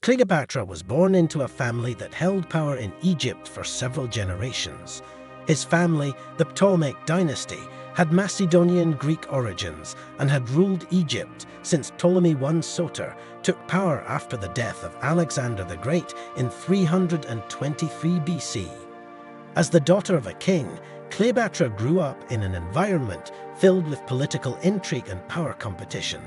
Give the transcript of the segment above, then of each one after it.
Cleopatra was born into a family that held power in Egypt for several generations. His family, the Ptolemaic dynasty, had Macedonian Greek origins and had ruled Egypt since Ptolemy I Soter took power after the death of Alexander the Great in 323 BC. As the daughter of a king, Cleopatra grew up in an environment filled with political intrigue and power competition.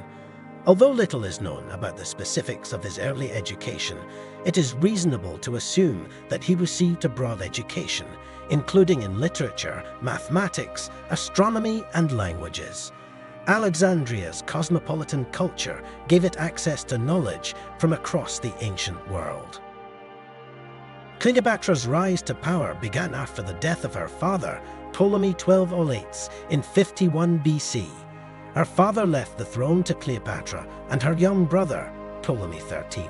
Although little is known about the specifics of his early education, it is reasonable to assume that he received a broad education, including in literature, mathematics, astronomy, and languages. Alexandria's cosmopolitan culture gave it access to knowledge from across the ancient world. Cleopatra's rise to power began after the death of her father, Ptolemy XII in 51 BC. Her father left the throne to Cleopatra and her young brother, Ptolemy XIII.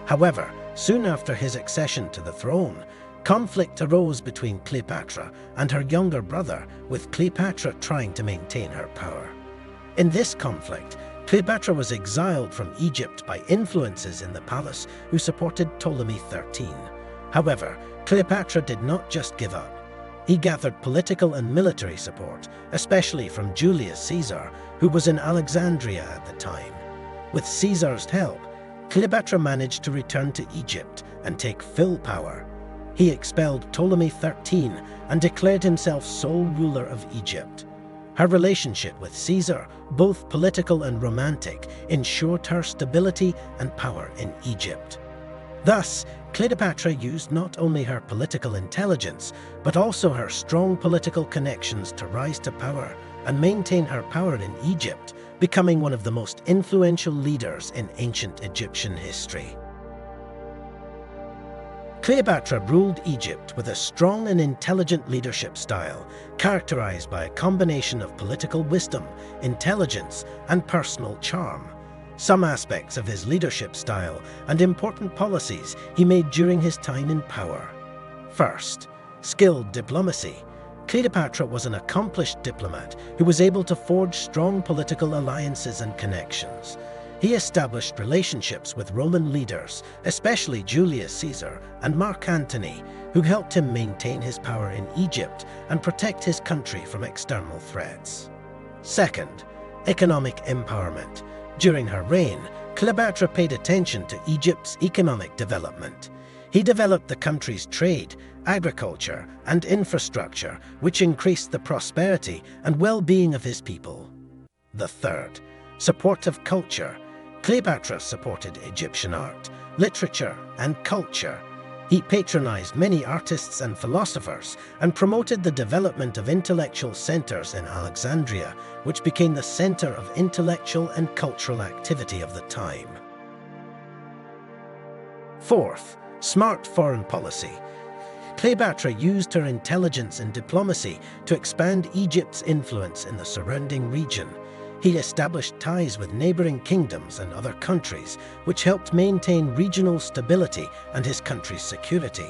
However, soon after his accession to the throne, conflict arose between Cleopatra and her younger brother, with Cleopatra trying to maintain her power. In this conflict, Cleopatra was exiled from Egypt by influences in the palace who supported Ptolemy XIII. However, Cleopatra did not just give up. He gathered political and military support, especially from Julius Caesar, who was in Alexandria at the time. With Caesar's help, Cleopatra managed to return to Egypt and take full power. He expelled Ptolemy XIII and declared himself sole ruler of Egypt. Her relationship with Caesar, both political and romantic, ensured her stability and power in Egypt. Thus, Cleopatra used not only her political intelligence, but also her strong political connections to rise to power and maintain her power in Egypt, becoming one of the most influential leaders in ancient Egyptian history. Cleopatra ruled Egypt with a strong and intelligent leadership style, characterized by a combination of political wisdom, intelligence, and personal charm. Some aspects of his leadership style and important policies he made during his time in power. First, skilled diplomacy. Cleopatra was an accomplished diplomat who was able to forge strong political alliances and connections. He established relationships with Roman leaders, especially Julius Caesar and Mark Antony, who helped him maintain his power in Egypt and protect his country from external threats. Second, economic empowerment. During her reign, Cleopatra paid attention to Egypt's economic development. He developed the country's trade, agriculture, and infrastructure, which increased the prosperity and well-being of his people. The third, support of culture. Cleopatra supported Egyptian art, literature, and culture. He patronized many artists and philosophers and promoted the development of intellectual centers in Alexandria, which became the center of intellectual and cultural activity of the time. Fourth, smart foreign policy. Cleopatra used her intelligence and diplomacy to expand Egypt's influence in the surrounding region. He established ties with neighboring kingdoms and other countries, which helped maintain regional stability and his country's security.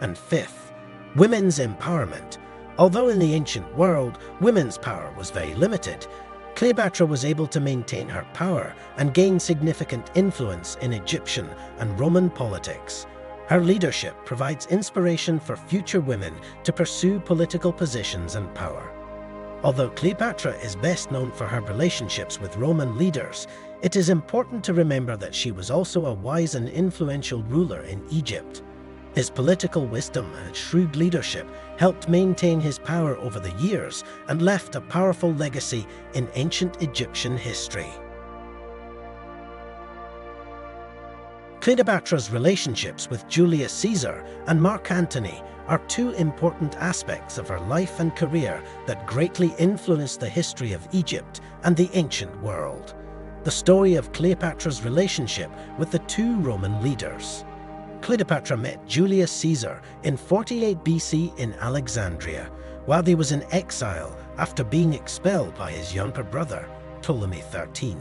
And fifth, women's empowerment. Although in the ancient world, women's power was very limited, Cleopatra was able to maintain her power and gain significant influence in Egyptian and Roman politics. Her leadership provides inspiration for future women to pursue political positions and power. Although Cleopatra is best known for her relationships with Roman leaders, it is important to remember that she was also a wise and influential ruler in Egypt. His political wisdom and shrewd leadership helped maintain his power over the years and left a powerful legacy in ancient Egyptian history. Cleopatra's relationships with Julius Caesar and Mark Antony are two important aspects of her life and career that greatly influenced the history of Egypt and the ancient world. The story of Cleopatra's relationship with the two Roman leaders. Cleopatra met Julius Caesar in 48 BC in Alexandria, while he was in exile after being expelled by his younger brother, Ptolemy XIII.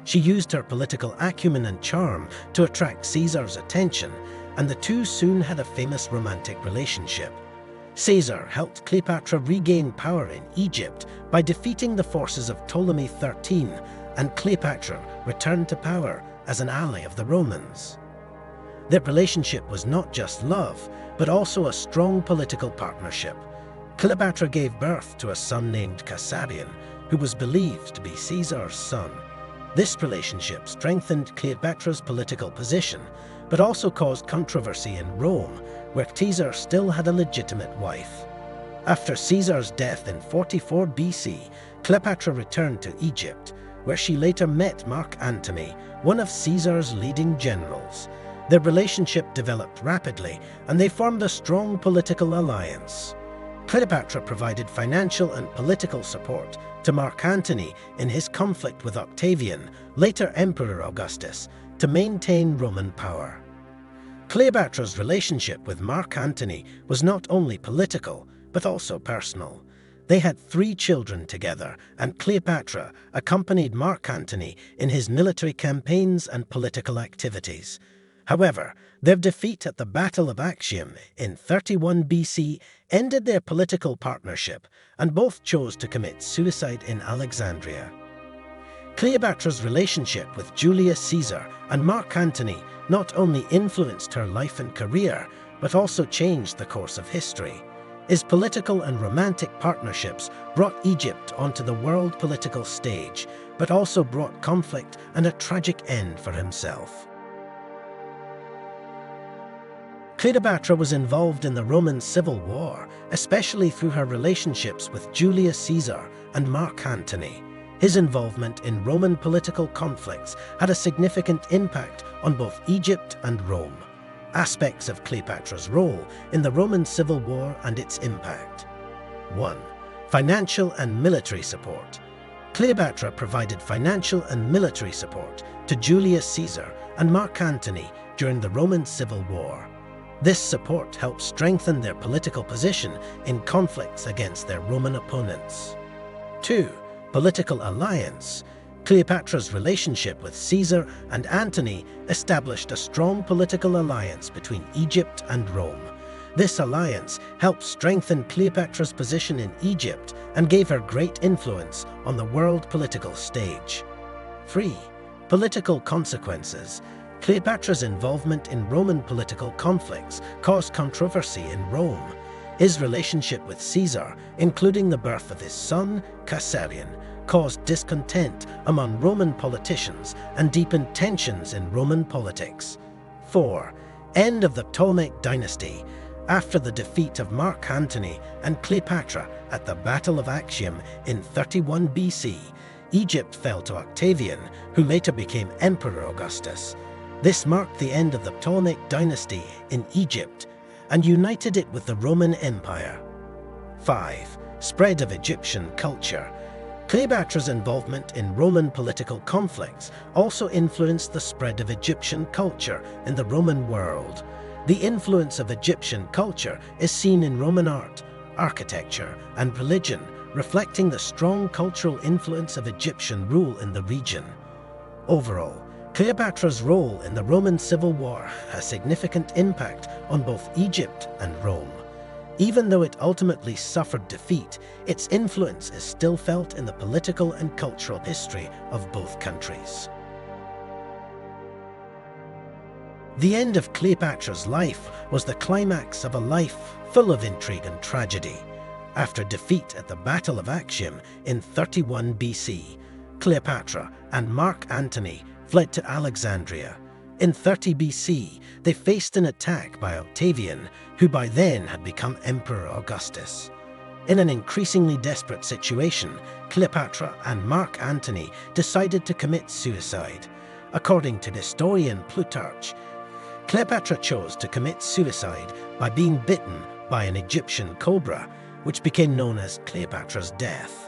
She used her political acumen and charm to attract Caesar's attention, and the two soon had a famous romantic relationship. Caesar helped Cleopatra regain power in Egypt by defeating the forces of Ptolemy XIII, and Cleopatra returned to power as an ally of the Romans. Their relationship was not just love, but also a strong political partnership. Cleopatra gave birth to a son named Caesarion, who was believed to be Caesar's son. This relationship strengthened Cleopatra's political position, but also caused controversy in Rome, where Caesar still had a legitimate wife. After Caesar's death in 44 BC, Cleopatra returned to Egypt, where she later met Mark Antony, one of Caesar's leading generals. Their relationship developed rapidly, and they formed a strong political alliance. Cleopatra provided financial and political support to Mark Antony in his conflict with Octavian, later Emperor Augustus, to maintain Roman power. Cleopatra's relationship with Mark Antony was not only political, but also personal. They had 3 children together, and Cleopatra accompanied Mark Antony in his military campaigns and political activities. However, their defeat at the Battle of Actium in 31 BC ended their political partnership, and both chose to commit suicide in Alexandria. Cleopatra's relationship with Julius Caesar and Mark Antony not only influenced her life and career, but also changed the course of history. His political and romantic partnerships brought Egypt onto the world political stage, but also brought conflict and a tragic end for himself. Cleopatra was involved in the Roman Civil War, especially through her relationships with Julius Caesar and Mark Antony. His involvement in Roman political conflicts had a significant impact on both Egypt and Rome. Aspects of Cleopatra's role in the Roman Civil War and its impact. 1. Financial and military support. Cleopatra provided financial and military support to Julius Caesar and Mark Antony during the Roman Civil War. This support helped strengthen their political position in conflicts against their Roman opponents. 2. Political alliance. Cleopatra's relationship with Caesar and Antony established a strong political alliance between Egypt and Rome. This alliance helped strengthen Cleopatra's position in Egypt and gave her great influence on the world political stage. 3. Political consequences. Cleopatra's involvement in Roman political conflicts caused controversy in Rome. His relationship with Caesar, including the birth of his son, Caesarion, caused discontent among Roman politicians and deepened tensions in Roman politics. 4. End of the Ptolemaic dynasty. After the defeat of Mark Antony and Cleopatra at the Battle of Actium in 31 BC, Egypt fell to Octavian, who later became Emperor Augustus. This marked the end of the Ptolemaic dynasty in Egypt and united it with the Roman Empire. 5. Spread of Egyptian culture. Cleopatra's involvement in Roman political conflicts also influenced the spread of Egyptian culture in the Roman world. The influence of Egyptian culture is seen in Roman art, architecture, and religion, reflecting the strong cultural influence of Egyptian rule in the region. Overall, Cleopatra's role in the Roman Civil War has significant impact on both Egypt and Rome. Even though it ultimately suffered defeat, its influence is still felt in the political and cultural history of both countries. The end of Cleopatra's life was the climax of a life full of intrigue and tragedy. After defeat at the Battle of Actium in 31 BC, Cleopatra and Mark Antony fled to Alexandria. In 30 BC, they faced an attack by Octavian, who by then had become Emperor Augustus. In an increasingly desperate situation, Cleopatra and Mark Antony decided to commit suicide. According to historian Plutarch, Cleopatra chose to commit suicide by being bitten by an Egyptian cobra, which became known as Cleopatra's death.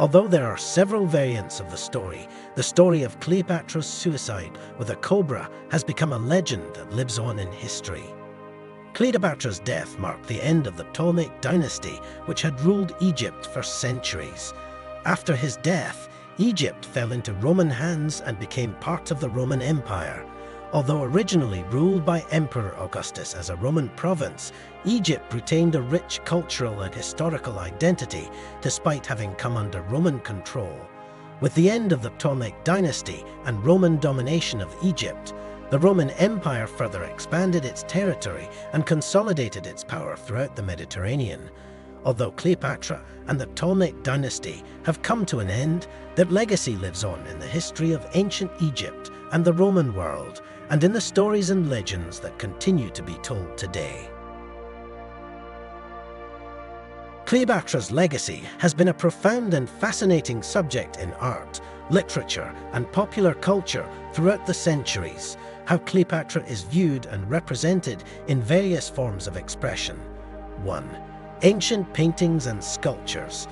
Although there are several variants of the story of Cleopatra's suicide with a cobra has become a legend that lives on in history. Cleopatra's death marked the end of the Ptolemaic dynasty, which had ruled Egypt for centuries. After his death, Egypt fell into Roman hands and became part of the Roman Empire. Although originally ruled by Emperor Augustus as a Roman province, Egypt retained a rich cultural and historical identity despite having come under Roman control. With the end of the Ptolemaic dynasty and Roman domination of Egypt, The Roman Empire further expanded its territory and consolidated its power throughout the Mediterranean. Although Cleopatra and the Ptolemaic dynasty have come to an end, their legacy lives on in the history of ancient Egypt and the Roman world, and in the stories and legends that continue to be told today. Cleopatra's legacy has been a profound and fascinating subject in art, literature, and popular culture throughout the centuries. How Cleopatra is viewed and represented in various forms of expression. 1. Ancient paintings and sculptures.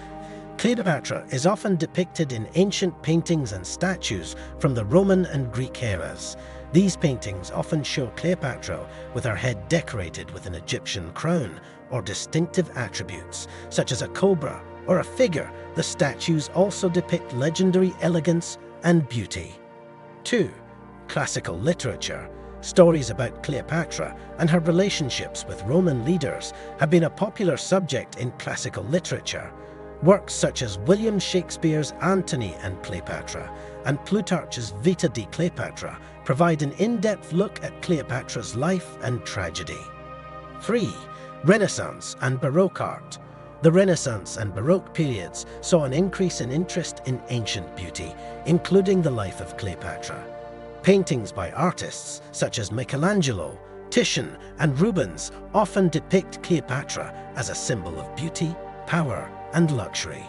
Cleopatra is often depicted in ancient paintings and statues from the Roman and Greek eras. These paintings often show Cleopatra with her head decorated with an Egyptian crown or distinctive attributes, such as a cobra or a figure. The statues also depict legendary elegance and beauty. 2. Classical literature. Stories about Cleopatra and her relationships with Roman leaders have been a popular subject in classical literature. Works such as William Shakespeare's Antony and Cleopatra and Plutarch's Vita di Cleopatra provide an in-depth look at Cleopatra's life and tragedy. 3. Renaissance and Baroque art. The Renaissance and Baroque periods saw an increase in interest in ancient beauty, including the life of Cleopatra. Paintings by artists such as Michelangelo, Titian, and Rubens often depict Cleopatra as a symbol of beauty, power, and luxury.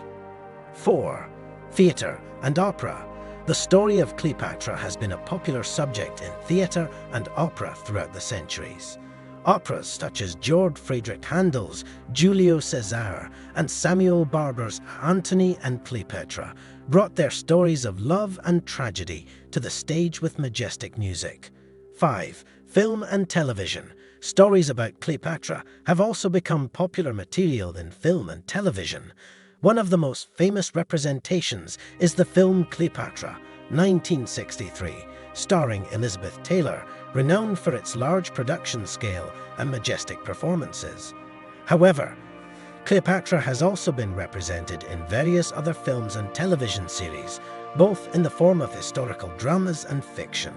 4. Theatre and opera. The story of Cleopatra has been a popular subject in theatre and opera throughout the centuries. Operas such as Georg Friedrich Handel's Julio César and Samuel Barber's Antony and Cleopatra brought their stories of love and tragedy to the stage with majestic music. 5. Film and television. Stories about Cleopatra have also become popular material in film and television. One of the most famous representations is the film Cleopatra, 1963, starring Elizabeth Taylor, renowned for its large production scale and majestic performances. However, Cleopatra has also been represented in various other films and television series, both in the form of historical dramas and fiction.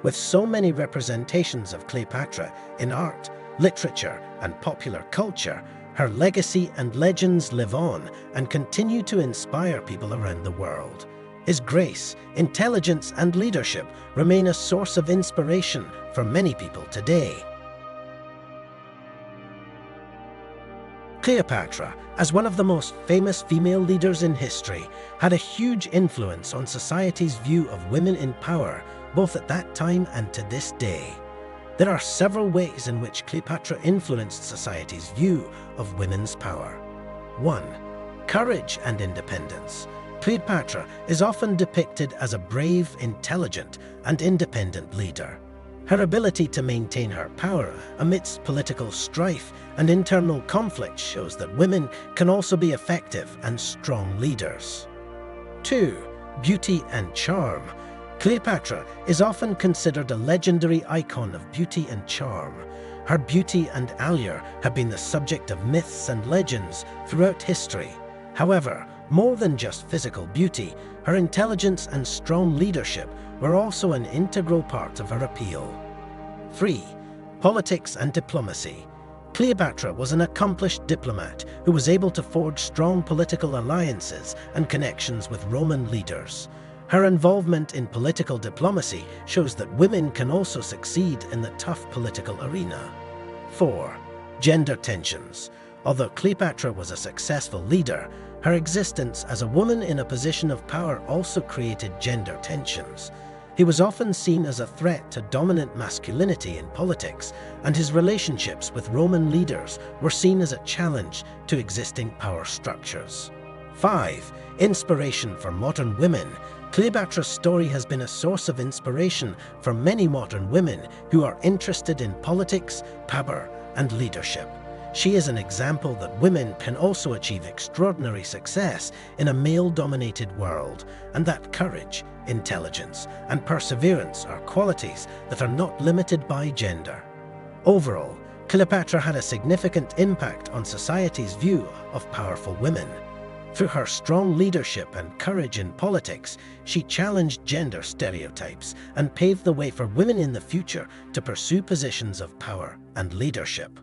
With so many representations of Cleopatra in art, literature, and popular culture, her legacy and legends live on and continue to inspire people around the world. His grace, intelligence, and leadership remain a source of inspiration for many people today. Cleopatra, as one of the most famous female leaders in history, had a huge influence on society's view of women in power, both at that time and to this day. There are several ways in which Cleopatra influenced society's view of women's power. 1. Courage and independence. Cleopatra is often depicted as a brave, intelligent, and independent leader. Her ability to maintain her power amidst political strife and internal conflict shows that women can also be effective and strong leaders. 2. Beauty and charm. Cleopatra is often considered a legendary icon of beauty and charm. Her beauty and allure have been the subject of myths and legends throughout history. However, more than just physical beauty, her intelligence and strong leadership were also an integral part of her appeal. 3. Politics and diplomacy. Cleopatra was an accomplished diplomat who was able to forge strong political alliances and connections with Roman leaders. Her involvement in political diplomacy shows that women can also succeed in the tough political arena. 4. Gender tensions. Although Cleopatra was a successful leader, her existence as a woman in a position of power also created gender tensions. He was often seen as a threat to dominant masculinity in politics, and his relationships with Roman leaders were seen as a challenge to existing power structures. 5. Inspiration for modern women. Cleopatra's story has been a source of inspiration for many modern women who are interested in politics, power, and leadership. She is an example that women can also achieve extraordinary success in a male-dominated world, and that courage, intelligence, and perseverance are qualities that are not limited by gender. Overall, Cleopatra had a significant impact on society's view of powerful women. Through her strong leadership and courage in politics, she challenged gender stereotypes and paved the way for women in the future to pursue positions of power and leadership.